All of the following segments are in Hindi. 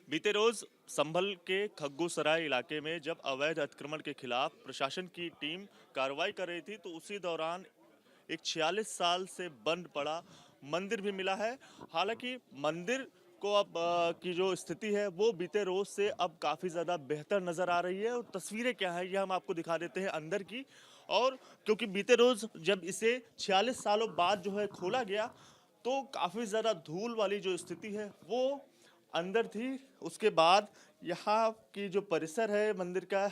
बीते रोज संभल के खग्गू सराय इलाके में जब अवैध अतिक्रमण के खिलाफ प्रशासन की टीम कार्रवाई कर रही थी तो उसी दौरान एक 46 साल से बंद पड़ा मंदिर भी मिला है। हालांकि मंदिर को अब की जो स्थिति है वो बीते रोज से अब काफी ज्यादा बेहतर नजर आ रही है और तस्वीरें क्या है ये हम आपको दिखा देते हैं अंदर की। और क्योंकि बीते रोज जब इसे 46 सालों बाद जो है खोला गया तो काफी ज्यादा धूल वाली जो स्थिति है वो अंदर थी। उसके बाद यहाँ की जो परिसर है मंदिर का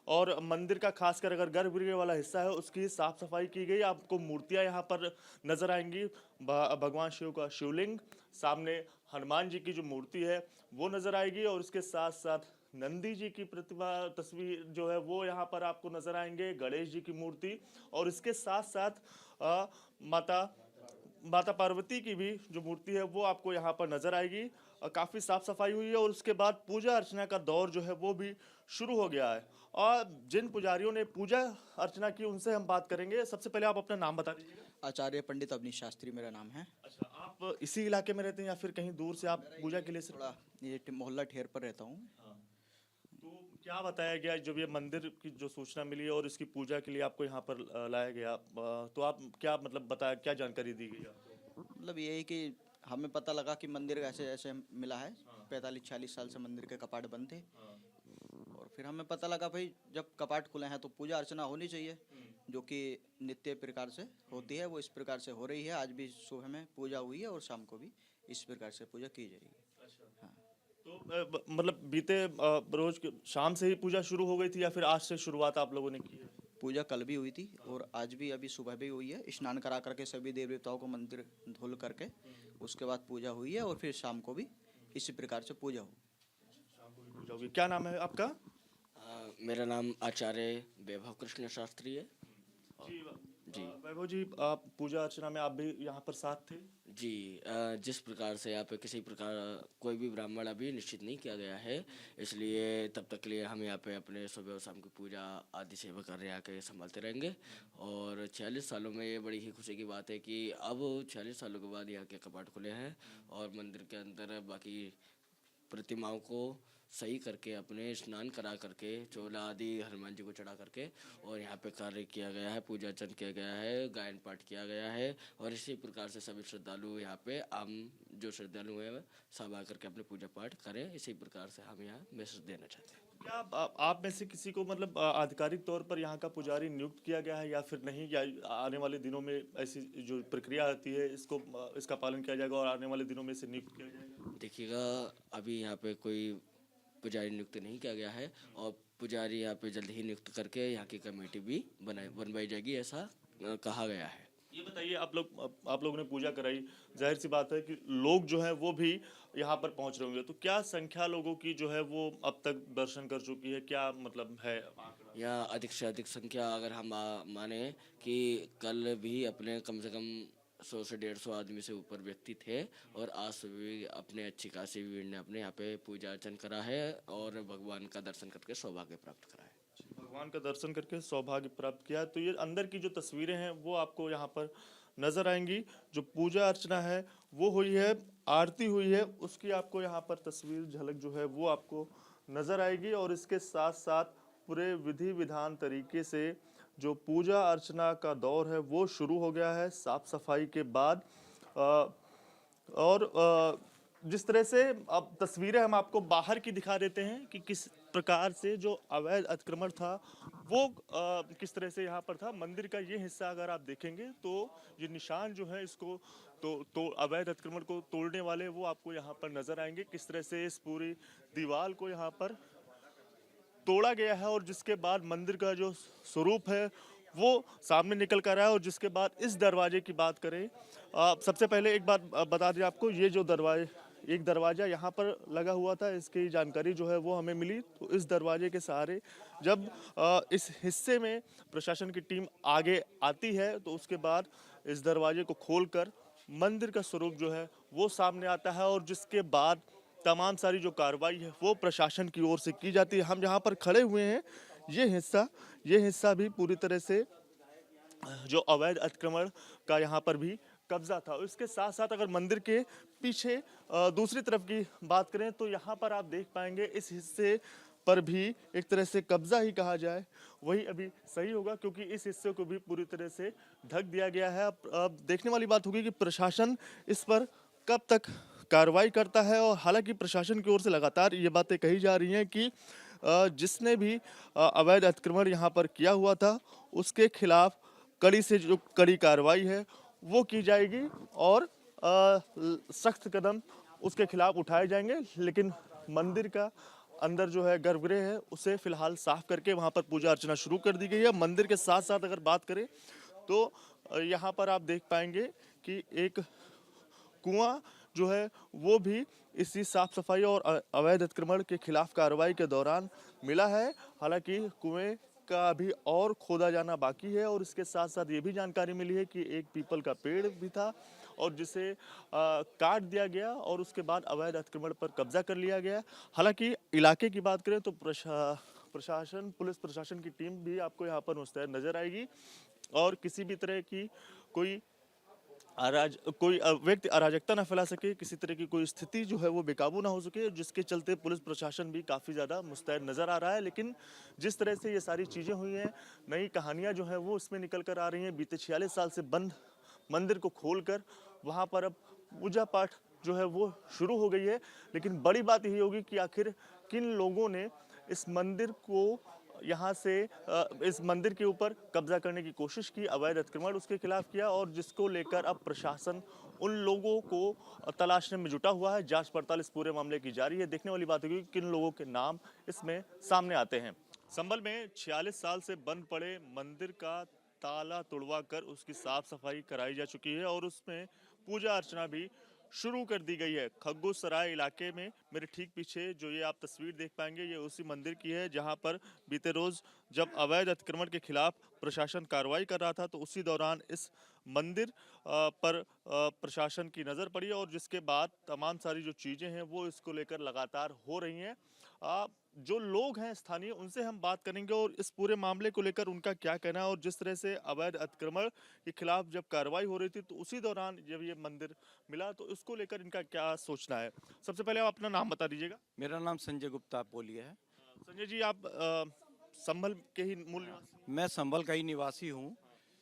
और मंदिर का खासकर अगर गर्भगृह वाला हिस्सा है उसकी साफ सफाई की गई। आपको मूर्तियां यहाँ पर नजर आएंगी। भगवान शिव का शिवलिंग, सामने हनुमान जी की जो मूर्ति है वो नजर आएगी और इसके साथ साथ नंदी जी की प्रतिमा तस्वीर जो है वो यहाँ पर आपको नजर आएंगे, गणेश जी की मूर्ति और इसके साथ साथ माता माता पार्वती की भी जो मूर्ति है वो आपको यहाँ पर नजर आएगी। काफी साफ सफाई हुई है और उसके बाद पूजा अर्चना का दौर जो है वो भी शुरू हो गया है। और जिन पुजारियों ने पूजा अर्चना की उनसे हम बात करेंगे। सबसे पहले आप अपना नाम बता दीजिएगा। आचार्य पंडित अवनीश शास्त्री मेरा नाम है। अच्छा, आप इसी इलाके में रहते हैं या फिर कहीं दूर से आप पूजा के लिए थोड़ा ये मोहल्ला ठेर पर रहता हूँ। तो क्या बताया गया जब ये मंदिर की जो सूचना मिली और इसकी पूजा के लिए आपको यहाँ पर लाया गया, तो आप क्या मतलब बताया, क्या जानकारी दी गई आपको? मतलब ये है कि हमें पता लगा कि मंदिर ऐसे ऐसे मिला है। 45-46 साल से मंदिर के कपाट बंद थे और फिर हमें पता लगा भाई जब कपाट खुले हैं तो पूजा अर्चना होनी चाहिए, जो कि नित्य प्रकार से होती है वो इस प्रकार से हो रही है। आज भी सुबह में पूजा हुई है और शाम को भी इस प्रकार से पूजा की जाएगी। हाँ, तो मतलब बीते रोज शाम से ही पूजा शुरू हो गई थी या फिर आज से शुरुआत आप लोगों ने की है? पूजा कल भी हुई थी और आज भी अभी सुबह भी हुई है। स्नान करा करके सभी देवी देवताओं को मंदिर धुल करके उसके बाद पूजा हुई है और फिर शाम को भी इसी प्रकार से पूजा हुई। शाम को भी पूजा होगी। क्या नाम है आपका? मेरा नाम आचार्य वैभव कृष्ण शास्त्री है। जी जी वैभव जी, आप पूजा अर्चना में आप भी यहाँ पर साथ थे? जी जिस प्रकार से यहाँ पे किसी प्रकार कोई भी ब्राह्मण अभी निश्चित नहीं किया गया है, इसलिए तब तक के लिए हम यहाँ पे अपने सुबह और शाम की पूजा आदि सेवा कर रहे आके संभालते रहेंगे। और 46 सालों में ये बड़ी ही खुशी की बात है कि अब 46 सालों के बाद यहाँ के कपाट खुले हैं और मंदिर के अंदर बाकी प्रतिमाओं को सही करके अपने स्नान करा करके चोला आदि हनुमान जी को चढ़ा करके और यहाँ पे कार्य किया गया है, पूजा अर्चन किया गया है, गायन पाठ किया गया है और इसी प्रकार से सभी श्रद्धालु यहाँ पे आम जो श्रद्धालु हैं सब आकर के अपने पूजा पाठ करें। इसी प्रकार से हम यहाँ मैसेज देना चाहते हैं। क्या आप में से किसी को मतलब आधिकारिक तौर पर यहाँ का पुजारी नियुक्त किया गया है या फिर नहीं, या आने वाले दिनों में ऐसी जो प्रक्रिया आती है इसको इसका पालन किया जाएगा और आने वाले दिनों में इसे नियुक्त किया जाएगा? देखिएगा, अभी यहाँ पे कोई पुजारी नियुक्त नहीं किया गया है और पुजारी यहाँ पे जल्द ही नियुक्त करके यहाँ की कमेटी भी बनवाई जाएगी, ऐसा कहा गया है। ये बताइए, आप लोगों ने पूजा कराई, जाहिर सी बात है कि लोग जो है वो भी यहाँ पर पहुँच रहे होंगे, तो क्या संख्या लोगों की जो है वो अब तक दर्शन कर चुकी है, क्या मतलब है आंकड़ा? यहाँ अधिक से अधिक संख्या अगर हम माने कि कल भी अपने कम से कम 100 से 150 आदमी से ऊपर व्यक्ति थे और आज भी अपने अच्छी खासी भीड़ ने अपने यहाँ पे पूजा अर्चन करा है और भगवान का दर्शन करके सौभाग्य प्राप्त करा है। भगवान का दर्शन करके सौभाग्य प्राप्त किया। तो ये अंदर की जो तस्वीरें हैं वो आपको यहाँ पर नजर आएंगी। जो पूजा अर्चना है वो हुई है, आरती हुई है, उसकी आपको यहाँ पर तस्वीर झलक जो है वो आपको नजर आएगी और इसके साथ साथ पूरे विधि विधान तरीके से जो पूजा अर्चना का दौर है वो शुरू हो गया है साफ सफाई के बाद। और जिस तरह से अब तस्वीरें हम आपको बाहर की दिखा देते हैं कि किस प्रकार से जो अवैध अतिक्रमण था वो किस तरह से यहाँ पर था। मंदिर का ये हिस्सा अगर आप देखेंगे तो ये निशान जो है इसको तो अवैध अतिक्रमण को तोड़ने वाले वो आपको यहाँ पर नजर आएंगे। किस तरह से इस पूरी दीवार को यहाँ पर तोड़ा गया है और जिसके बाद मंदिर का जो स्वरूप है वो सामने निकल कर आया है। और जिसके बाद इस दरवाजे की बात करें, सबसे पहले एक बात बता दें आपको, ये जो एक दरवाजा यहाँ पर लगा हुआ था, इसकी जानकारी जो है वो हमें मिली। तो इस दरवाजे के सहारे जब इस हिस्से में प्रशासन की टीम आगे आती है तो उसके बाद इस दरवाजे को खोलकर मंदिर का स्वरूप जो है वो सामने आता है और जिसके बाद तमाम सारी जो कार्रवाई है वो प्रशासन की ओर से की जाती है। हम जहाँ पर खड़े हुए हैं ये हिस्सा भी पूरी तरह से जो अवैध अतिक्रमण का यहाँ पर भी कब्जा था। इसके साथ साथ अगर मंदिर के पीछे दूसरी तरफ की बात करें तो यहाँ पर आप देख पाएंगे इस हिस्से पर भी एक तरह से कब्जा ही कहा जाए वही अभी सही होगा, क्योंकि इस हिस्से को भी पूरी तरह से ढक दिया गया है। अब देखने वाली बात होगी कि प्रशासन इस पर कब तक कार्रवाई करता है। और हालांकि प्रशासन की ओर से लगातार ये बातें कही जा रही हैं कि जिसने भी अवैध अतिक्रमण यहाँ पर किया हुआ था उसके खिलाफ कड़ी से जो कड़ी कार्रवाई है वो की जाएगी और सख्त कदम उसके खिलाफ उठाए जाएंगे। लेकिन मंदिर का अंदर जो है गर्भगृह है उसे फिलहाल साफ करके वहां पर पूजा अर्चना शुरू कर दी गई है। मंदिर के साथ साथ अगर बात करें तो यहाँ पर आप देख पाएंगे कि एक कुआं जो है वो भी इसी साफ सफाई और अवैध अतिक्रमण के खिलाफ कार्रवाई के दौरान मिला है। हालांकि कुएं का भी और खोदा जाना बाकी है और इसके साथ साथ ये भी जानकारी मिली है कि एक पीपल का पेड़ भी था और जिसे काट दिया गया और उसके बाद अवैध अतिक्रमण पर कब्जा कर लिया गया। हालांकि इलाके की बात करें तो प्रशासन पुलिस प्रशासन की टीम भी आपको यहाँ पर मुस्तैद नजर आएगी और किसी भी तरह की कोई व्यक्ति अराजकता ना फैला सके, किसी तरह की कोई स्थिति जो है वो बेकाबू ना हो सके, जिसके चलते पुलिस प्रशासन भी काफ़ी ज़्यादा मुस्तैद नज़र आ रहा है। लेकिन जिस तरह से ये सारी चीज़ें हुई हैं, नई कहानियां जो है वो इसमें निकल कर आ रही हैं। बीते 46 साल से बंद मंदिर को खोलकर वहाँ पर अब पूजा पाठ जो है वो शुरू हो गई है। लेकिन बड़ी बात यही होगी कि आखिर किन लोगों ने इस मंदिर को यहाँ से इस मंदिर के ऊपर कब्जा करने की कोशिश की, अवैध अतिक्रमण उसके खिलाफ किया और जिसको लेकर अब प्रशासन उन लोगों को तलाशने में जुटा हुआ है। जांच पड़ताल इस पूरे मामले की जारी है। देखने वाली बात होगी कि किन लोगों के नाम इसमें सामने आते हैं। संभल में 46 साल से बंद पड़े मंदिर का ताला तुड़वा कर उसकी साफ सफाई कराई जा चुकी है और उसमें पूजा अर्चना भी शुरू कर दी गई है। खग्गू सराय इलाके में मेरे ठीक पीछे जो ये आप तस्वीर देख पाएंगे ये उसी मंदिर की है जहां पर बीते रोज जब अवैध अतिक्रमण के खिलाफ प्रशासन कार्रवाई कर रहा था तो उसी दौरान इस मंदिर पर प्रशासन की नज़र पड़ी और जिसके बाद तमाम सारी जो चीज़ें हैं वो इसको लेकर लगातार हो रही हैं। जो लोग हैं स्थानीय उनसे हम बात करेंगे और इस पूरे मामले को लेकर उनका क्या कहना है और जिस तरह से अवैध अतिक्रमण के खिलाफ जब कार्रवाई हो रही थी तो उसी दौरान जब ये मंदिर मिला तो इसको लेकर इनका क्या सोचना है। सबसे पहले आप अपना नाम बता दीजिएगा। मेरा नाम संजय गुप्ता पोलिया है। संजय जी, आप संभल के ही मूल निवासी? मैं संभल का ही निवासी हूँ।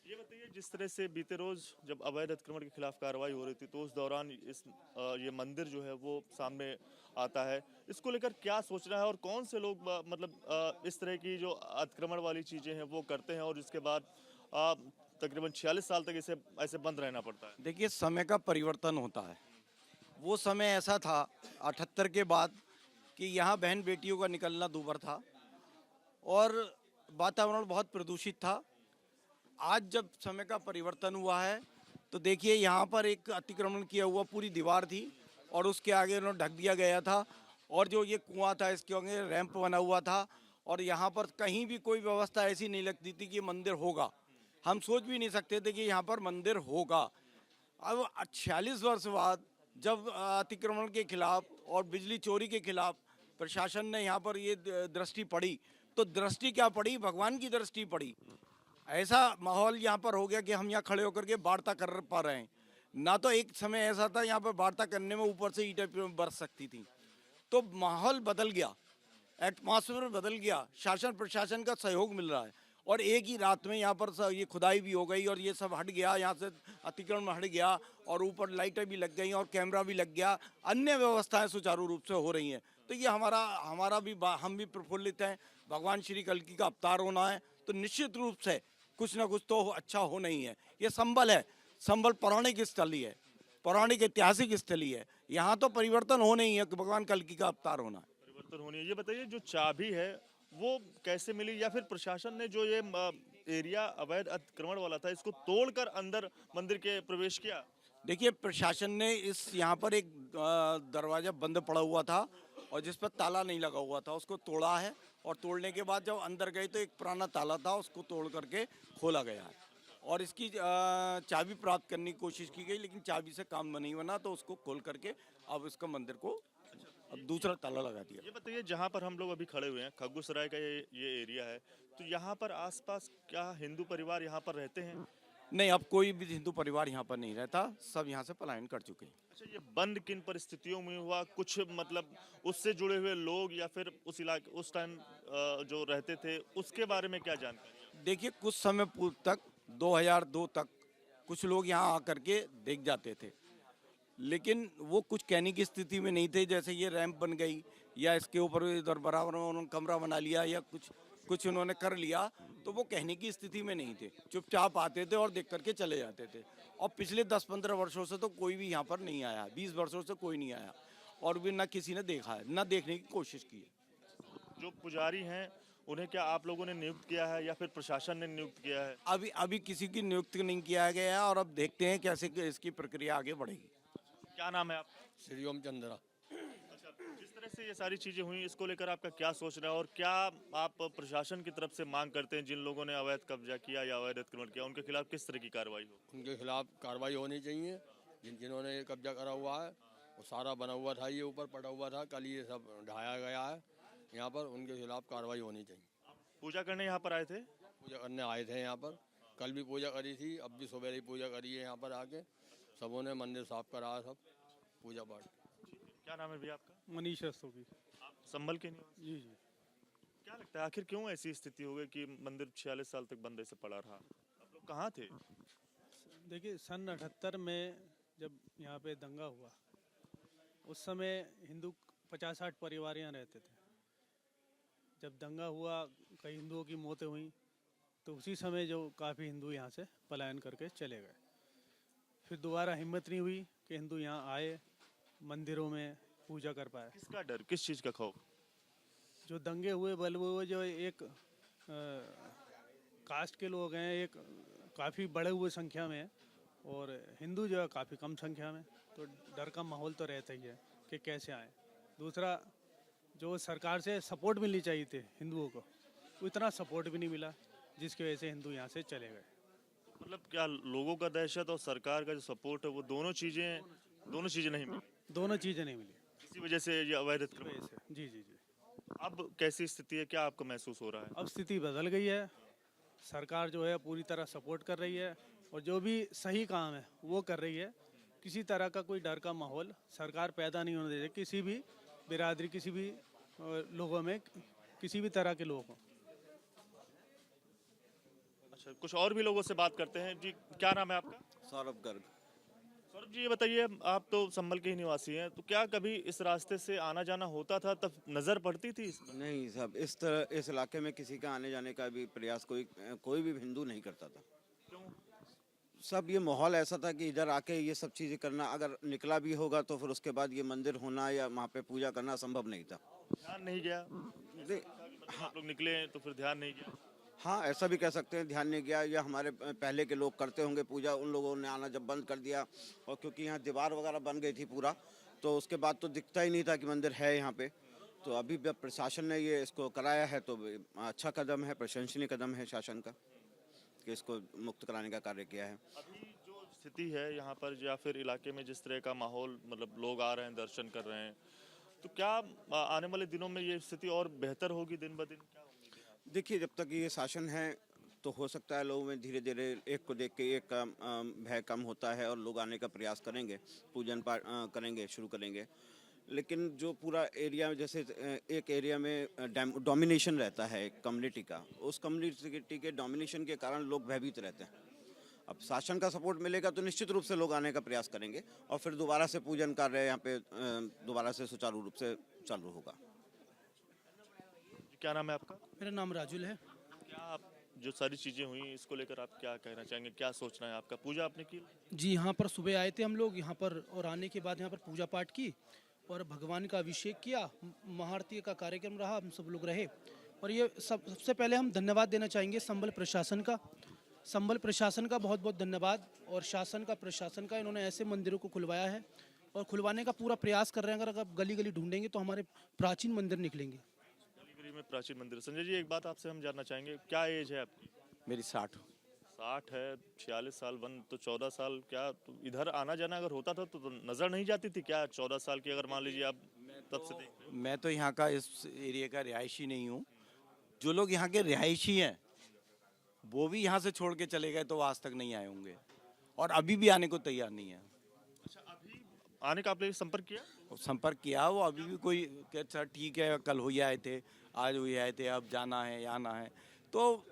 ये बताइए, जिस तरह से बीते रोज जब अवैध अतिक्रमण के खिलाफ कार्रवाई हो रही थी तो उस दौरान ये मंदिर जो है वो सामने आता है, इसको लेकर क्या सोचना है और कौन से लोग मतलब इस तरह की जो अतिक्रमण वाली चीजें हैं वो करते हैं और जिसके बाद तकरीबन 46 साल तक इसे ऐसे बंद रहना पड़ता है? देखिए, समय का परिवर्तन होता है। वो समय ऐसा था 78 के बाद कि यहाँ बहन बेटियों का निकलना दूभर था और वातावरण बहुत प्रदूषित था। आज जब समय का परिवर्तन हुआ है तो देखिए, यहाँ पर एक अतिक्रमण किया हुआ पूरी दीवार थी और उसके आगे उन्होंने ढक दिया गया था और जो ये कुआं था इसके आगे रैंप बना हुआ था और यहाँ पर कहीं भी कोई व्यवस्था ऐसी नहीं लगती थी कि मंदिर होगा। हम सोच भी नहीं सकते थे कि यहाँ पर मंदिर होगा। अब 46 वर्ष बाद जब अतिक्रमण के खिलाफ और बिजली चोरी के खिलाफ प्रशासन ने यहाँ पर ये दृष्टि पड़ी तो दृष्टि क्या पड़ी, भगवान की दृष्टि पड़ी। ऐसा माहौल यहाँ पर हो गया कि हम यहाँ खड़े होकर के वार्ता कर पा रहे हैं। ना तो एक समय ऐसा था यहाँ पर वार्ता करने में ऊपर से ईंटें बरस सकती थी। तो माहौल बदल गया, एटमॉस्फेयर बदल गया, शासन प्रशासन का सहयोग मिल रहा है और एक ही रात में यहाँ पर ये खुदाई भी हो गई और ये सब हट गया, यहाँ से अतिक्रमण हट गया और ऊपर लाइटें भी लग गई और कैमरा भी लग गया, अन्य व्यवस्थाएं सुचारू रूप से हो रही हैं। तो ये हमारा भी हम भी प्रफुल्लित हैं। भगवान श्री कल्कि का अवतार होना है तो निश्चित रूप से कुछ ना कुछ तो अच्छा हो नहीं है। ये संभल है, संभल पौराणिक स्थली है, पौराणिक ऐतिहासिक स्थली है। यहाँ तो परिवर्तन हो नहीं है कि भगवान कल्कि का अवतार होना है, परिवर्तन होनी है। ये बताइए, जो चाबी है वो कैसे मिली या फिर प्रशासन ने जो ये एरिया अवैध अतिक्रमण वाला था इसको तोड़कर अंदर मंदिर के प्रवेश किया? देखिए, प्रशासन ने यहाँ पर एक दरवाजा बंद पड़ा हुआ था और जिस पर ताला नहीं लगा हुआ था उसको तोड़ा है और तोड़ने के बाद जब अंदर गए तो एक पुराना ताला था उसको तोड़ करके खोला गया है और इसकी चाबी प्राप्त करने की कोशिश की गई लेकिन चाबी से काम नहीं बना तो उसको खोल करके अब इसका मंदिर को अब दूसरा ताला लगा दिया। ये बताइए, जहाँ पर हम लोग अभी खड़े हुए हैं खग्गू सराय का ये एरिया है तो यहाँ पर आसपास क्या हिंदू परिवार यहाँ पर रहते हैं? नहीं, अब कोई भी हिंदू परिवार यहाँ पर नहीं रहता, सब यहाँ से पलायन कर चुके हैं। अच्छा, ये बंद किन परिस्थितियों में हुआ? कुछ मतलब उससे जुड़े हुए लोग या फिर उस इलाके उस टाइम जो रहते थे उसके बारे में क्या जानकारी? देखिए, कुछ समय पूर्व तक 2002 तक कुछ लोग यहाँ आकर के देख जाते थे, लेकिन वो कुछ कहने की स्थिति में नहीं थे। जैसे ये रैंप बन गई या इसके ऊपर इधर बराबर में उन्होंने कमरा बना लिया या कुछ कुछ उन्होंने कर लिया, तो वो कहने की स्थिति में नहीं थे। चुपचाप आते थे और देख करके चले जाते थे। और पिछले 10-15 वर्षों से तो कोई भी यहाँ पर नहीं आया, 20 वर्षों से कोई नहीं आया, और भी ना किसी ने देखा है, ना देखने की कोशिश की है। जो पुजारी हैं उन्हें क्या आप लोगों ने नियुक्त किया है या फिर प्रशासन ने नियुक्त किया है? अभी अभी किसी की नियुक्ति नहीं किया गया है, और अब देखते हैं कैसे कि इसकी प्रक्रिया आगे बढ़ेगी। क्या नाम है आप? श्री ओम चंद्रा। अच्छा, जिस तरह से ये सारी चीजें हुई इसको लेकर आपका क्या सोचना है और क्या आप प्रशासन की तरफ से मांग करते हैं जिन लोगों ने अवैध कब्जा किया या अवैध अतिक्रमण किया उनके खिलाफ किस तरह की कार्रवाई हो? उनके खिलाफ कार्रवाई होनी चाहिए। जिन्होंने ये कब्जा करा हुआ है, वो सारा बना हुआ था, ये ऊपर पड़ा हुआ था, कल ये सब ढाया गया है यहाँ पर, उनके खिलाफ कार्रवाई होनी चाहिए। पूजा करने यहाँ पर आए थे? पूजा करने आए थे यहाँ पर, कल भी पूजा करी थी, अब भी सुबह ही पूजा करी है यहाँ पर आके। सबों ने मंदिर साफ करा, सब पूजा पाठ। क्या नाम है भैया आपका? मनीष रस्तोगी। आप संभल के निवासी? जी जी। क्या लगता है आखिर क्यों ऐसी स्थिति हो गई कि मंदिर 46 साल तक बंद ऐसे पड़ा रहा? आप लोग कहाँ थे? देखिए, सन 78 में जब यहाँ पे दंगा हुआ, उस समय हिंदू 50-60 परिवार यहाँ रहते थे। जब दंगा हुआ, कई हिंदुओं की मौतें हुई, तो उसी समय जो काफ़ी हिंदू यहाँ से पलायन करके चले गए। फिर दोबारा हिम्मत नहीं हुई कि हिंदू यहाँ आए, मंदिरों में पूजा कर पाए। किसका डर, किस चीज का खौफ? जो दंगे हुए बल्ब हुए, जो एक कास्ट के लोग हैं, एक काफ़ी बड़े हुए संख्या में है, और हिंदू जो है काफ़ी कम संख्या में, तो डर का माहौल तो रहता ही है कि कैसे आए। दूसरा, जो सरकार से सपोर्ट मिलनी चाहिए थी हिंदुओं को, उतना सपोर्ट भी नहीं मिला, जिसकी वजह से हिंदू यहाँ से चले गए। मतलब क्या लोगों का दहशत और सरकार का जो सपोर्ट है वो दोनों चीजें नहीं मिली, दोनों चीज़ें नहीं मिली इसी वजह से ये अवैध इस अतिक्रमण। वजह से। जी जी जी। अब कैसी स्थिति है, क्या आपको महसूस हो रहा है? अब स्थिति बदल गई है, सरकार जो है पूरी तरह सपोर्ट कर रही है, और जो भी सही काम है वो कर रही है। किसी तरह का कोई डर का माहौल सरकार पैदा नहीं होने दे रही, किसी भी बिरादरी, किसी भी लोगों में, किसी भी तरह के लोग हों। अच्छा, कुछ और भी लोगों से बात करते हैं। जी, क्या नाम है आपका? सौरभ गर्ग। सौरभ जी, ये बताइए, आप तो संभल के ही निवासी हैं, तो क्या कभी इस रास्ते से आना जाना होता था, तब नजर पड़ती थी इस पर? नहीं साहब, इस इलाके में किसी का आने जाने का भी प्रयास कोई भी हिंदू नहीं करता था। क्यों? सब ये माहौल ऐसा था कि इधर आके ये सब चीज़ें करना, अगर निकला भी होगा तो फिर उसके बाद ये मंदिर होना या वहाँ पे पूजा करना संभव नहीं था। ध्यान नहीं गया? आप लोग निकले हैं तो फिर ध्यान नहीं गया? हाँ, ऐसा भी कह सकते हैं, ध्यान नहीं गया, या हमारे पहले के लोग करते होंगे पूजा, उन लोगों ने आना जब बंद कर दिया, और क्योंकि यहाँ दीवार वगैरह बन गई थी पूरा, तो उसके बाद तो दिखता ही नहीं था कि मंदिर है यहाँ पे। तो अभी जब प्रशासन ने ये इसको कराया है तो अच्छा कदम है, प्रशंसनीय कदम है शासन का कि इसको मुक्त कराने का कार्य किया है। अभी जो स्थिति है यहाँ पर या फिर इलाके में, जिस तरह का माहौल, मतलब लोग आ रहे हैं, दर्शन कर रहे हैं, तो क्या आने वाले दिनों में ये स्थिति और बेहतर होगी दिन ब दिन? क्या होगी? देखिए, जब तक ये शासन है तो हो सकता है लोगों में धीरे धीरे एक को देख के एक का भय कम होता है और लोग आने का प्रयास करेंगे, पूजन पाठ करेंगे, शुरू करेंगे। लेकिन जो पूरा एरिया, जैसे एक एरिया में डोमिनेशन रहता है कम्युनिटी का, उस कम्युनिटी के डोमिनेशन के कारण लोग भयभीत रहते हैं। अब शासन का सपोर्ट मिलेगा तो निश्चित रूप से लोग आने का प्रयास करेंगे और फिर दोबारा से पूजन कार्य यहाँ पे दोबारा से सुचारू रूप से चालू होगा। क्या नाम है आपका? मेरा नाम राजुल है। क्या आप जो सारी चीजें हुई इसको लेकर आप क्या कहना चाहेंगे, क्या सोचना है आपका? पूजा आपने की? जी, यहाँ पर सुबह आए थे हम लोग यहाँ पर, और आने के बाद यहाँ पर पूजा पाठ की और भगवान का अभिषेक किया, महाआरती का कार्यक्रम रहा, हम सब लोग रहे। और ये सबसे पहले हम धन्यवाद देना चाहेंगे संभल प्रशासन का। संभल प्रशासन का बहुत बहुत धन्यवाद, और शासन का, प्रशासन का। इन्होंने ऐसे मंदिरों को खुलवाया है और खुलवाने का पूरा प्रयास कर रहे हैं। अगर आप गली गली ढूंढेंगे तो हमारे प्राचीन मंदिर निकलेंगे। गली में प्राचीन मंदिर। संजय जी, एक बात आपसे हम जानना चाहेंगे, क्या एज है आपकी? मेरी 60। 60 है, 46 साल बन तो 14 साल। क्या तो इधर आना जाना अगर होता था तो नजर नहीं जाती थी क्या 14 साल की? अगर मान लीजिए आप तब से देख रहे हो। मैं तो यहाँ का, इस एरिया का रिहायशी नहीं हूँ। जो लोग यहाँ के रिहायशी हैं वो भी यहाँ से छोड़ के चले गए तो आज तक नहीं आए होंगे, और अभी भी आने को तैयार नहीं है। आने का आपने संपर्क किया? और संपर्क किया, वो अभी भी कोई कि अच्छा ठीक है, कल हुई आए थे, आज हुई आए थे, अब जाना है या आना है। तो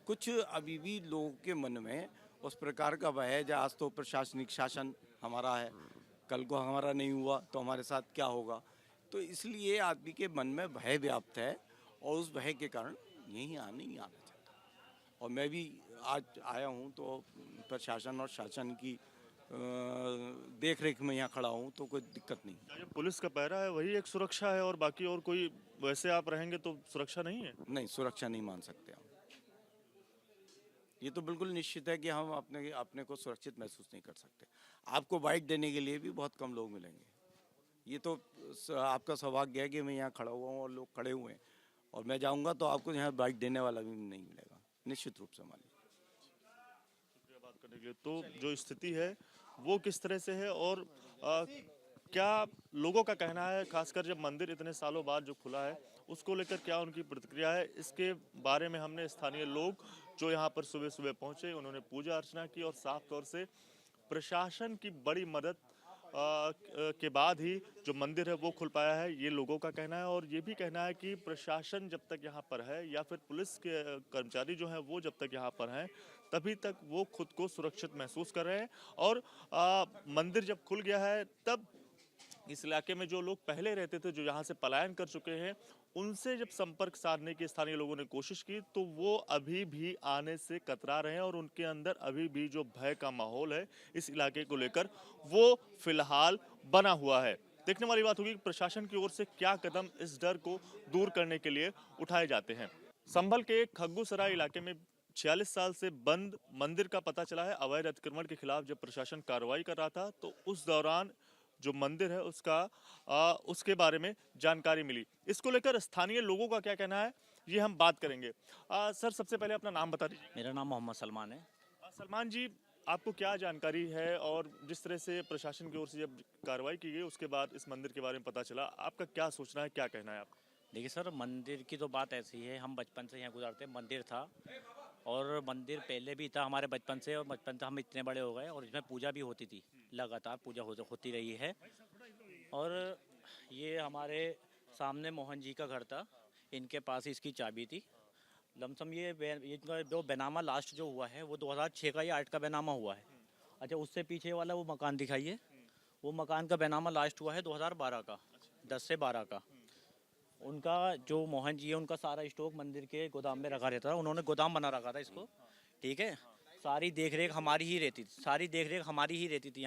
कुछ अभी भी लोगों के मन में उस प्रकार का भय है, जो आज तो प्रशासनिक शासन हमारा है, कल को हमारा नहीं हुआ तो हमारे साथ क्या होगा। तो इसलिए आदमी के मन में भय व्याप्त है, और उस भय के कारण यहीं नहीं आना चाहता। और मैं भी आज आया हूँ तो प्रशासन और शासन की देख रेख में यहाँ खड़ा हूँ, तो कोई दिक्कत नहीं। क्या ये पुलिस का पहरा है वही एक सुरक्षा है, और बाकी और कोई वैसे आप रहेंगे तो सुरक्षा नहीं है? नहीं, सुरक्षा नहीं मान सकते हम। ये तो बिल्कुल निश्चित है कि हम अपने को सुरक्षित महसूस नहीं कर सकते। आपको बाइट देने के लिए भी बहुत कम लोग मिलेंगे। ये तो आपका सौभाग्य है कि मैं यहाँ खड़ा हुआ हूँ और लोग खड़े हुए हैं, और मैं जाऊँगा तो आपको यहाँ बाइट देने वाला भी नहीं मिलेगा, निश्चित रूप से मान लीजिए। बात करने के लिए तो जो स्थिति है वो किस तरह से है, और क्या लोगों का कहना है, खासकर जब मंदिर इतने सालों बाद जो खुला है उसको लेकर क्या उनकी प्रतिक्रिया है, इसके बारे में हमने स्थानीय लोग जो यहाँ पर सुबह सुबह पहुंचे, उन्होंने पूजा अर्चना की, और साफ तौर से प्रशासन की बड़ी मदद के बाद ही जो मंदिर है वो खुल पाया है, ये लोगों का कहना है। और ये भी कहना है कि प्रशासन जब तक यहाँ पर है, या फिर पुलिस के कर्मचारी जो हैं वो जब तक यहाँ पर हैं, तभी तक वो खुद को सुरक्षित महसूस कर रहे हैं। और मंदिर जब खुल गया है तब इस इलाके में जो लोग पहले रहते थे, जो यहाँ से पलायन कर चुके हैं, उनसे जब संपर्क साधने की स्थानीय लोगों ने कोशिश की तो वो अभी भी आने से कतरा रहे हैं, और उनके अंदर अभी भी जो भय का माहौल है इस इलाके को लेकर वो फिलहाल बना हुआ है। देखने वाली बात होगी कि प्रशासन की ओर से क्या कदम इस डर को दूर करने के लिए उठाए जाते हैं। संभल के खग्गूसराय इलाके में 46 साल से बंद मंदिर का पता चला है। अवैध अतिक्रमण के खिलाफ जब प्रशासन कार्रवाई कर रहा था तो उस दौरान जो मंदिर है उसके बारे में जानकारी मिली। इसको लेकर स्थानीय लोगों का क्या कहना है ये हम बात करेंगे। सर, सबसे पहले अपना नाम बता दीजिए। मेरा नाम मोहम्मद सलमान है। सलमान जी, आपको क्या जानकारी है, और जिस तरह से प्रशासन की ओर से जब कार्रवाई की गई उसके बाद इस मंदिर के बारे में पता चला, आपका क्या सोचना है, क्या कहना है आपका? देखिए सर, मंदिर की तो बात ऐसी है, हम बचपन से यहाँ गुजारते हैं। मंदिर था, और मंदिर पहले भी था हमारे बचपन से, और बचपन से हम इतने बड़े हो गए, और इसमें पूजा भी होती थी, लगातार पूजा होती रही है। और ये हमारे सामने मोहन जी का घर था, इनके पास ही इसकी चाबी थी। लमसम ये जो बैनामा लास्ट जो हुआ है वो 2006 का या 8 का बैनामा हुआ है। अच्छा, उससे पीछे वाला वो मकान दिखाइए, वो मकान का बैनामा लास्ट हुआ है 2012 का, 10 से 12 का। उनका जो मोहन जी है, उनका सारा स्टॉक मंदिर के गोदाम में रखा रहता था, उन्होंने गोदाम बना रखा था इसको, ठीक है। सारी देख रेख हमारी ही रहती थी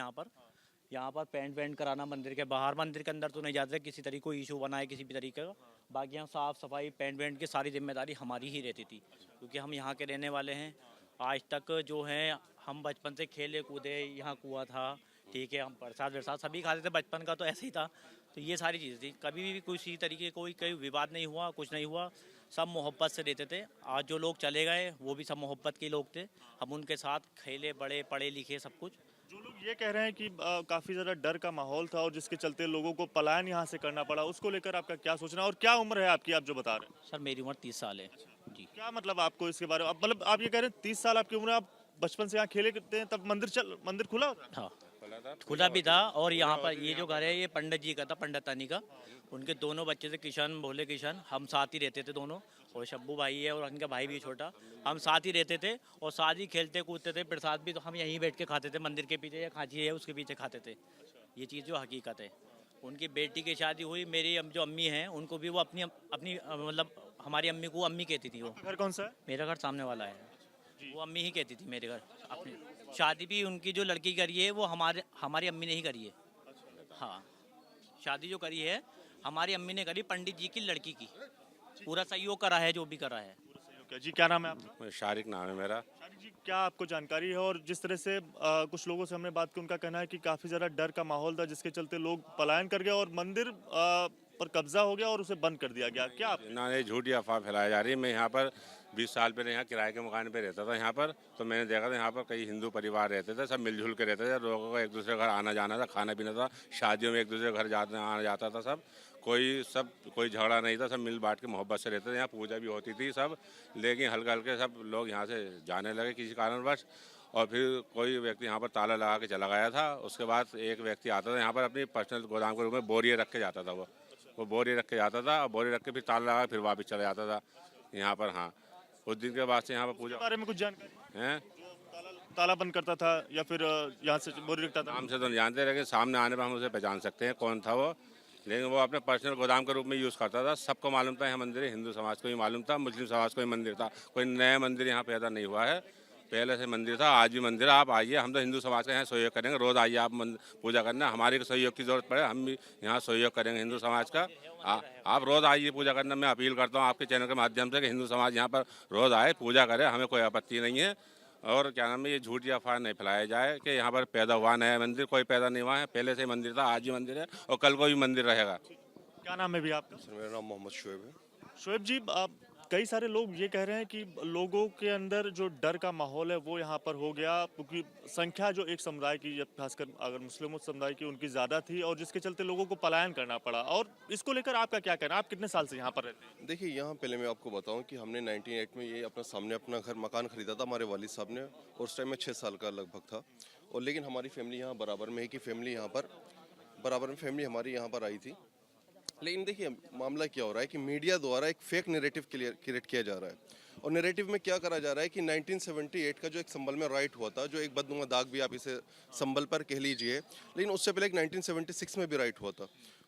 यहाँ पर पेंट वेंट कराना मंदिर के बाहर, मंदिर के अंदर तो नहीं जाते, किसी तरीके को इशू बनाए किसी भी तरीके का। बाकी यहाँ साफ़ सफाई पेंट वेंट की सारी जिम्मेदारी हमारी ही रहती थी, क्योंकि हम यहाँ के रहने वाले हैं। आज तक जो है हम बचपन से खेले कूदे, यहाँ कुआं था, ठीक है, हम प्रसाद वरसाद सभी खाते थे, बचपन का तो ऐसे ही था। तो ये सारी चीज़ें थी, कभी भी किसी तरीके कोई विवाद नहीं हुआ, कुछ नहीं हुआ, सब मोहब्बत से रहते थे। आज जो लोग चले गए वो भी सब मोहब्बत के लोग थे, हम उनके साथ खेले बड़े, पढ़े लिखे, सब कुछ। जो लोग ये कह रहे हैं कि काफ़ी ज़्यादा डर का माहौल था और जिसके चलते लोगों को पलायन यहाँ से करना पड़ा, उसको लेकर आपका क्या सोचना है, और क्या उम्र है आपकी, आप जो बता रहे हैं? सर, मेरी उम्र 30 साल है जी। क्या मतलब आपको इसके बारे में, मतलब आप ये कह रहे हैं 30 साल आपकी उम्र, आप बचपन से यहाँ खेले करते हैं, तब मंदिर खुला होता? हाँ, खुला भी था। और यहाँ पर ये जो घर है ये पंडित जी का था, पंडितानी का। उनके दोनों बच्चे थे, किशन, भोले किशन, हम साथ ही रहते थे दोनों, और शब्बू भाई है और उनका भाई भी छोटा, हम साथ ही रहते थे और साथ ही खेलते कूदते थे। प्रसाद भी तो हम यहीं बैठ के खाते थे, मंदिर के पीछे, या खांची है उसके पीछे खाते थे। ये चीज़ जो हकीकत है। उनकी बेटी की शादी हुई, मेरी जो अम्मी हैं उनको भी वो अपनी मतलब हमारी अम्मी को अम्मी कहती थी। वो घर कौन सा है? मेरा घर सामने वाला है, वो अम्मी ही कहती थी मेरे घर। अपनी शादी भी उनकी जो लड़की करी है वो हमारी अम्मी ने ही करी है। हाँ, शादी जो करी है हमारी अम्मी ने करी, पंडित जी की लड़की की। पूरा सहयोग करा है, जो भी करा है। जी, क्या नाम है आपका? शारिक नाम है मेरा। शारिक जी, क्या आपको जानकारी है, और जिस तरह से कुछ लोगों से हमने बात की, उनका कहना है कि काफ़ी ज़्यादा डर का माहौल था जिसके चलते लोग पलायन कर गए और मंदिर पर कब्जा हो गया और उसे बंद कर दिया गया। क्या आप? ना, ये झूठी अफवाह फैलाई जा रही है। मैं यहाँ पर 20 साल पहले यहाँ किराए के मकान पे रहता था यहाँ पर, तो मैंने देखा था यहाँ पर कई हिंदू परिवार रहते थे, सब मिलजुल के रहते थे, लोगों का एक दूसरे घर आना जाना था, खाना पीना था, शादियों में एक दूसरे घर आना जाता था सब। कोई झगड़ा नहीं था, सब मिल बांट के मोहब्बत से रहते थे। यहाँ पूजा भी होती थी सब, लेकिन हल्के हल्के सब लोग यहाँ से जाने लगे किसी कारणवश। और फिर कोई व्यक्ति यहाँ पर ताला लगा के चला गया था। उसके बाद एक व्यक्ति आता था यहाँ पर अपनी पर्सनल गोदाम के रूप में बोरियाँ रख के जाता था। वो बोरी रख के जाता था और बोरी रख के फिर ताला लगा फिर वापस चला जाता था यहाँ पर। हाँ, उस दिन के बाद से यहाँ पर पूजा बारे में कुछ जानकारी है। ताला बंद करता था या फिर यहाँ से बोरी रखता था? नाम से तो नहीं जानते, लेकिन सामने आने पर हम उसे पहचान सकते हैं कौन था वो। लेकिन वो अपने पर्सनल गोदाम के रूप में यूज़ करता था। सबको मालूम था यहाँ मंदिर है, हिंदू समाज को भी मालूम था, मुस्लिम समाज को भी मंदिर था। कोई नया मंदिर यहाँ पैदा नहीं हुआ है, पहले से मंदिर था, आज भी मंदिर है। आप आइए, हम तो हिंदू समाज का यहाँ सहयोग करेंगे। रोज़ आइए आप पूजा करना। हमारे सहयोग की ज़रूरत पड़े हम भी यहाँ सहयोग करेंगे हिंदू समाज का। आप रोज़ आइए पूजा करना। मैं अपील करता हूँ आपके चैनल के माध्यम से कि हिंदू समाज यहाँ पर रोज़ आए, पूजा करे, हमें कोई आपत्ति नहीं है। और क्या नाम है, ये झूठी अफवाह नहीं फैलाया जाए कि यहाँ पर पैदा हुआ नया मंदिर। कोई पैदा नहीं हुआ है, पहले से मंदिर था, आज भी मंदिर है और कल को भी मंदिर रहेगा। क्या नाम है भी आपका? सर मेरा नाम मोहम्मद शुएब है। शोएब जी, कई सारे लोग ये कह रहे हैं कि लोगों के अंदर जो डर का माहौल है वो यहाँ पर हो गया, क्योंकि संख्या जो एक समुदाय की, खासकर अगर मुस्लिम समुदाय की, उनकी ज़्यादा थी और जिसके चलते लोगों को पलायन करना पड़ा। और इसको लेकर आपका क्या कहना है? आप कितने साल से यहाँ पर रहते हैं? देखिए, यहाँ पहले मैं आपको बताऊं कि हमने 1998 में ये अपना सामने अपना मकान खरीदा था हमारे वालिद साहब ने, और उस टाइम में 6 साल का लगभग था। और लेकिन हमारी फैमिली यहाँ बराबर में है कि फैमिली यहाँ पर बराबर में फैमिली हमारी यहाँ पर आई थी। लेकिन देखिए मामला क्या हो रहा है कि मीडिया द्वारा एक फेक नैरेटिव क्रिएट किया जा रहा है। और नैरेटिव में क्या करा जा रहा है कि 1978 का जो एक संभल में राइट हुआ था, जो एक बदनुमा दाग भी आप इसे संभल पर कह लीजिए, लेकिन उससे पहले एक 1976 में भी राइट हुआ था,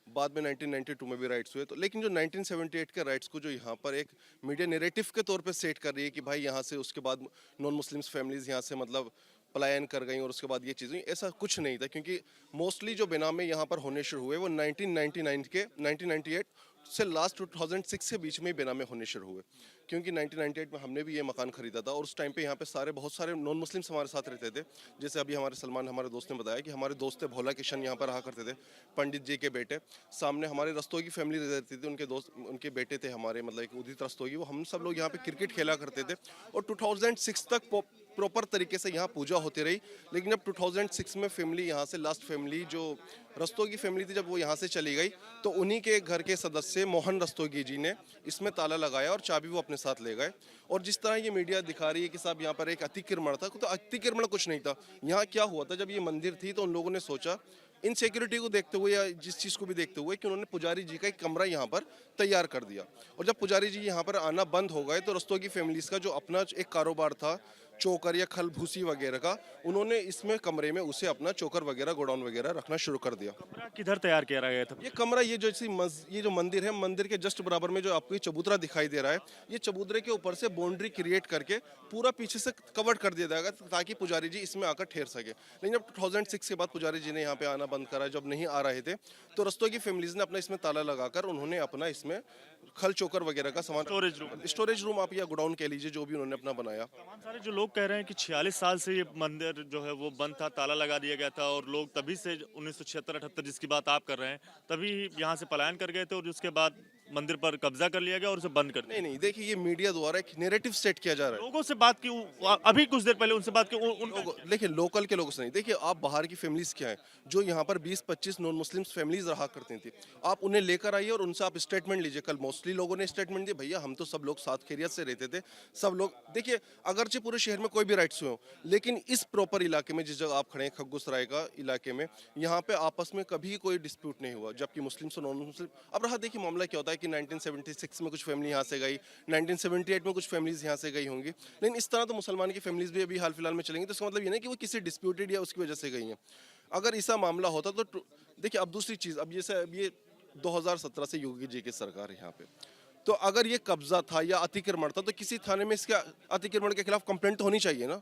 बाद में 1992 में भी राइट्स हुए। तो लेकिन जो 1978 के राइट्स को जो यहाँ पर एक मीडिया नैरेटिव के तौर पे सेट कर रही है कि भाई यहाँ से उसके बाद नॉन मुस्लिम्स फैमिलीज़ यहाँ से मतलब पलायन कर गई और उसके बाद ये चीज़ें, ऐसा कुछ नहीं था। क्योंकि मोस्टली जो बेनामे यहाँ पर होने शुरू हुए वो 1998 से लास्ट 2006 के बीच में बेनामे होने शुरू हुए। क्योंकि 1998 में हमने भी ये मकान खरीदा था और उस टाइम पे यहाँ पे बहुत सारे नॉन मुस्लिम्स हमारे साथ रहते थे। जैसे अभी हमारे सलमान हमारे दोस्त ने बताया कि हमारे दोस्त भोला किशन यहाँ पर रहा करते थे, पंडित जी के बेटे। सामने हमारे रस्तोगी फैमिली रहती थी, उनके दोस्त उनके बेटे थे हमारे, मतलब एक उदित रस्तोगी। वो हम सब लोग यहाँ पे क्रिकेट खेला करते थे और 2006 तक प्रॉपर तरीके से यहाँ पूजा होती रही। लेकिन जब 2006 में फैमिली यहाँ से लास्ट फैमिली जो रस्तोगी फैमिली थी, जब वो यहाँ से चली गई तो उन्हीं के घर के सदस्य मोहन रस्तोगी जी ने इसमें ताला लगाया और चाबी वो अपने साथ ले गए। और जिस तरह ये मीडिया दिखा रही है कि साहब यहाँ पर एक अतिक्रमण था, तो अतिक्रमण कुछ नहीं था। यहाँ क्या हुआ था, जब ये मंदिर थी तो उन लोगों ने सोचा इनसिक्योरिटी को देखते हुए या जिस चीज़ को भी देखते हुए कि उन्होंने पुजारी जी का एक कमरा यहाँ पर तैयार कर दिया। और जब पुजारी जी यहाँ पर आना बंद हो गए तो रस्तोगी फैमिलीज़ का जो अपना एक कारोबार था चोकर या खल भूसी वगैरह का, उन्होंने इसमें कमरे में उसे अपना चोकर वगैरह गोडाउन वगैरह रखना शुरू कर दिया। कमरा किधर तैयार किया गया था? ये कमरा ये जो मंदिर है, मंदिर के जस्ट बराबर में जो आपको ये चबूतरा दिखाई दे रहा है, ये चबूतरे के ऊपर से बाउंड्री क्रिएट करके पूरा पीछे से कवर कर दिया जाएगा ताकि पुजारी जी इसमें आकर ठहर सके। लेकिन जब 2006 के बाद पुजारी जी ने यहाँ पे आना बंद करा, जब नहीं आ रहे थे, तो रस्तोगी फैमिलीज ने अपना इसमें ताला लगाकर उन्होंने अपना इसमें खल चोकर वगैरह का सामान, स्टोरेज रूम आप या गोडाउन कह लीजिए, जो भी उन्होंने अपना बनाया। तमाम सारे जो लोग कह रहे हैं कि 46 साल से ये मंदिर जो है वो बंद था, ताला लगा दिया गया था और लोग तभी से 1976-78 जिसकी बात आप कर रहे हैं तभी यहाँ से पलायन कर गए थे और उसके बाद मंदिर पर कब्जा कर लिया गया और उसे बंद कर दिया। नहीं, देखिए ये मीडिया द्वारा एक नैरेटिव सेट किया जा रहा है। लोगों से बात की, अभी कुछ देर पहले उनसे बात की, देखिए लोकल के लोगों से नहीं, देखिए आप बाहर की फैमिलीज क्या है जो यहाँ पर 20-25 नॉन मुस्लिम्स फैमिलीज रहा करती थी, आप उन्हें लेकर आइए और उनसे आप स्टेटमेंट लीजिए। कल मोस्टली लोगों ने स्टेटमेंट दिया, भैया हम तो सब लोग साथ खैरियत से रहते थे, सब लोग। देखिए अगरचे पूरे शहर में कोई भी राइट्स हो, लेकिन इस प्रॉपर इलाके में जिस जगह आप खड़े हैं, खग्गूसराय का इलाके में, यहाँ पे आपस में कभी कोई डिस्प्यूट नहीं हुआ, जबकि मुस्लिम से नॉन मुस्लिम। अब रहा देखिए मामला क्या होता है कि 1976 में कुछ फैमिली यहाँ से गई, 1978 में कुछ फैमिलीज यहाँ से गई होंगी, लेकिन इस तरह तो मुसलमान की फैमिलीज भी अभी हाल फिलहाल में चलेंगी। तो इसका मतलब ये नहीं कि वो किसी डिस्प्यूटेड या उसकी वजह से गई हैं। अगर ऐसा मामला होता तो देखिए, अब दूसरी चीज़, अब ये 2017 से योगी जी की सरकार है यहाँ पे, तो अगर ये कब्जा था या अतिक्रमण था तो किसी थाने में इसके अतिक्रमण के खिलाफ कंप्लेंट होनी चाहिए ना,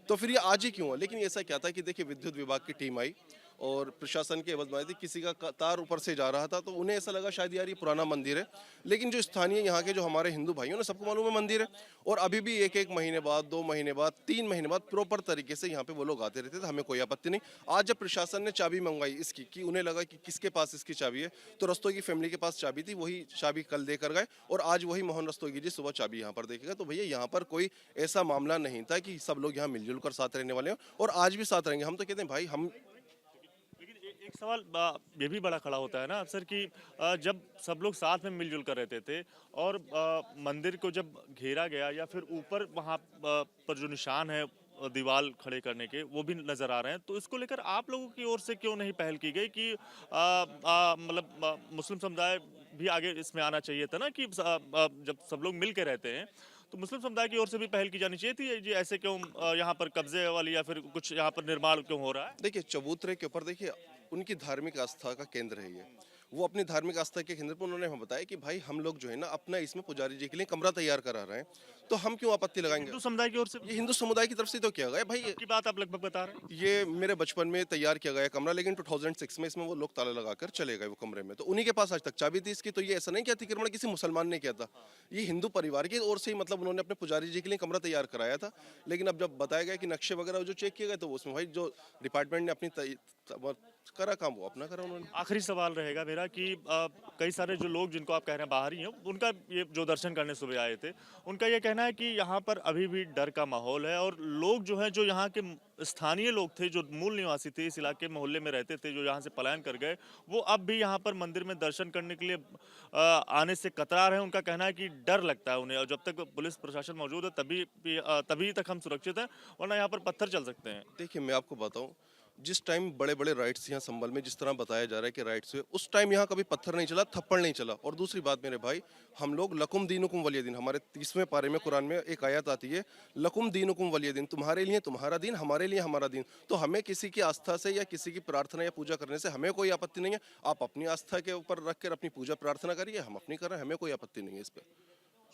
तो फिर ये आज ही क्यों है? लेकिन ऐसा क्या था कि देखिए विद्युत विभाग की टीम आई और प्रशासन के एवज में थी, किसी का तार ऊपर से जा रहा था तो उन्हें ऐसा लगा शायद यार ये पुराना मंदिर है। लेकिन जो स्थानीय यहाँ के जो हमारे हिंदू भाइयों ने, सबको मालूम है मंदिर है, और अभी भी एक महीने बाद, 2 महीने बाद, 3 महीने बाद प्रॉपर तरीके से यहाँ पे वो लोग आते रहते थे, हमें कोई आपत्ति नहीं। आज जब प्रशासन ने चाबी मंगवाई इसकी, कि उन्हें लगा कि किसके पास इसकी चाबी है, तो रस्तोगी फैमिली के पास चाबी थी, वही चाबी कल देकर गए और आज वही मोहन रस्तोगी जी सुबह चाबी यहाँ पर देखेगा। तो भैया यहाँ पर कोई ऐसा मामला नहीं था कि सब लोग यहाँ मिलजुल कर साथ रहने वाले हैं और आज भी साथ रहेंगे। हम तो कहते हैं भाई, हम एक सवाल ये भी बड़ा खड़ा होता है ना अक्सर कि जब सब लोग साथ में मिलजुल कर रहते थे और मंदिर को जब घेरा गया या फिर ऊपर वहाँ पर जो निशान है दीवार खड़े करने के वो भी नजर आ रहे हैं, तो इसको लेकर आप लोगों की ओर से क्यों नहीं पहल की गई कि मतलब मुस्लिम समुदाय भी आगे इसमें आना चाहिए था ना कि जब सब लोग मिल के रहते हैं तो मुस्लिम समुदाय की ओर से भी पहल की जानी चाहिए थी। ये ऐसे क्यों यहाँ पर कब्जे वाली या फिर कुछ यहाँ पर निर्माण क्यों हो रहा है? देखिए, चबूतरे के ऊपर देखिए उनकी धार्मिक आस्था का केंद्र है ये। वो अपनी धार्मिक आस्था के केंद्र पर उन्होंने हमें बताया कि भाई हम लोग जो है ना अपना इसमें पुजारी जी के लिए कमरा तैयार करा रहे हैं, तो हम क्यों आपत्ति लगाएंगे? हिंदू समुदाय की ओर से ये हिंदू समुदाय की तरफ से तो किया गया भाई। की बात आप लगभग बता रहे हैं। ये मेरे बचपन में तैयार किया गया कमरा, लेकिन 2006 में इसमें वो लोग ताला लगाकर चले गए वो कमरे में, तो उन्हीं के पास आज तक चाबी थी इसकी। तो ये ऐसा नहीं कि अतिक्रमण किसी मुसलमान ने किया था, ये हिंदू परिवार की ओर से ही मतलब उन्होंने अपने पुजारी जी के लिए कमरा तैयार कराया था। लेकिन अब जब बताया गया कि नक्शे वगैरह जो चेक किए गए तो उसमें भाई जो डिपार्टमेंट ने अपनी करा काम वो अपना करा उन्होंने। आखिरी सवाल रहेगा मेरा कि कई सारे जो लोग जिनको आप कह रहे हैं बाहरी हैं, उनका ये जो दर्शन करने सुबह आए थे, उनका ये कहना है कि यहाँ पर अभी भी डर का माहौल है और लोग जो हैं, जो यहाँ के स्थानीय लोग थे, जो मूल निवासी थे, इस इलाके मोहल्ले में रहते थे, जो यहाँ से पलायन कर गए, वो अब भी यहाँ पर मंदिर में दर्शन करने के लिए आने से कतरा रहे हैं। उनका कहना है कि डर लगता है उन्हें और जब तक पुलिस प्रशासन मौजूद है तभी तक हम सुरक्षित हैं, वरना यहाँ पर पत्थर चल सकते हैं। देखिए, मैं आपको बताऊं, जिस टाइम बड़े बड़े राइट्स यहाँ संभल में जिस तरह बताया जा रहा है कि राइट्स हुए, उस टाइम यहाँ कभी पत्थर नहीं चला, थप्पड़ नहीं चला। और दूसरी बात मेरे भाई, हम लोग लकुम दीनुकुम वलिय दिन, हमारे 30वें पारे में कुरान में एक आयत आती है, लकुम दीनुकुम वलिय दिन, तुम्हारे लिए तुम्हारा दिन, हमारे लिए हमारा दिन। तो हमें किसी की आस्था से या किसी की प्रार्थना या पूजा करने से हमें कोई आपत्ति नहीं है। आप अपनी आस्था के ऊपर रख कर अपनी पूजा प्रार्थना करिए, हम अपनी कर रहे हैं, हमें कोई आपत्ति नहीं है इस पर।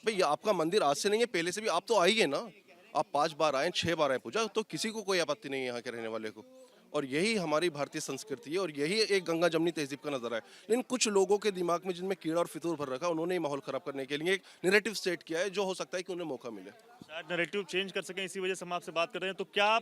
भाई आपका मंदिर आज से नहीं है, पहले से भी आप तो आइए ना, आप 5 बार आए, 6 बार आए पूजा, तो किसी को कोई आपत्ति नहीं है यहाँ के रहने वाले को। और यही हमारी भारतीय संस्कृति है और यही एक गंगा जमनी तहजीब का नज़ारा है। लेकिन कुछ लोगों के दिमाग में जिनमें कीड़ा और फितूर भर रखा, उन्होंने माहौल खराब करने के लिए एक नैरेटिव सेट किया है, जो हो सकता है कि उन्हें मौका मिले, शायद नैरेटिव चेंज कर सकें, इसी वजह से हम आपसे बात कर रहे हैं। तो क्या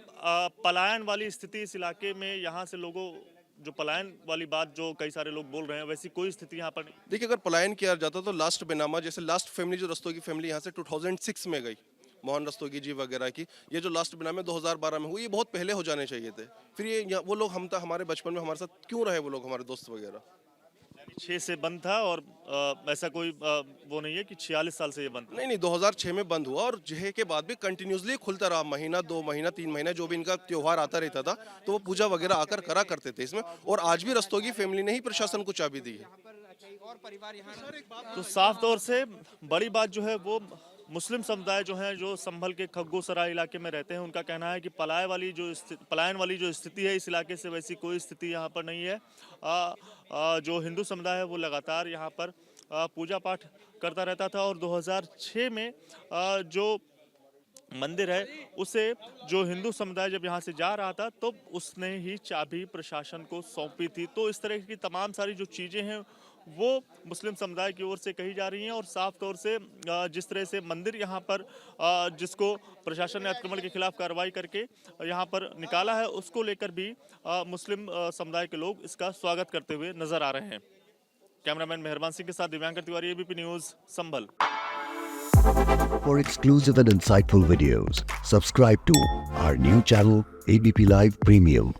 पलायन वाली स्थिति इस इलाके में, यहाँ से लोगों जो पलायन वाली बात जो कई सारे लोग बोल रहे हैं, वैसी कोई स्थिति यहाँ पर नहीं? देखिए, अगर पलायन किया जाता तो लास्ट बेनामा, जैसे लास्ट फैमिली जो रस्तोगी फैमिली यहाँ से 2006 में गई, मोहन रस्तोगी जी वगैरह की, ये जो लास्ट बेनामा 2012 में हुई, ये बहुत पहले हो जाने चाहिए थे। फिर ये वो लोग हमारे बचपन में हमारे साथ क्यों रहे, वो लोग हमारे दोस्त वगैरह। 6 से बंद था और ऐसा कोई वो नहीं है कि 46 साल से ये बंद था। नहीं, 2006 में बंद हुआ और जहे के बाद भी कंटिन्यूसली खुलता रहा, महीना 2 महीना 3 महीना जो भी इनका त्योहार आता रहता था, तो वो पूजा वगैरह आकर करा करते थे इसमें। और आज भी रस्तोगी फैमिली ने ही प्रशासन को चाबी दी है। तो साफ तौर से बड़ी बात जो है वो मुस्लिम समुदाय जो है, जो संभल के खग्गू सराय इलाके में रहते हैं, उनका कहना है कि पलायन वाली जो स्थिति है इस इलाके से, वैसी कोई स्थिति यहाँ पर नहीं है। जो हिंदू समुदाय है वो लगातार यहाँ पर पूजा पाठ करता रहता था और 2006 में जो मंदिर है उसे जो हिंदू समुदाय जब यहाँ से जा रहा था तो उसने ही चाबी प्रशासन को सौंपी थी। तो इस तरह की तमाम सारी जो चीज़ें हैं वो मुस्लिम समुदाय की ओर से कही जा रही हैं और साफ तौर से जिस तरह से मंदिर यहाँ पर जिसको प्रशासन ने आक्रमण के खिलाफ कार्रवाई करके यहाँ पर निकाला है, उसको लेकर भी मुस्लिम समुदाय के लोग इसका स्वागत करते हुए नजर आ रहे हैं। कैमरामैन मेहरबान सिंह के साथ Divyankar Tiwari, ABP news, Sambhal. For exclusive and insightful videos, subscribe to our new channel ABP Live Premium.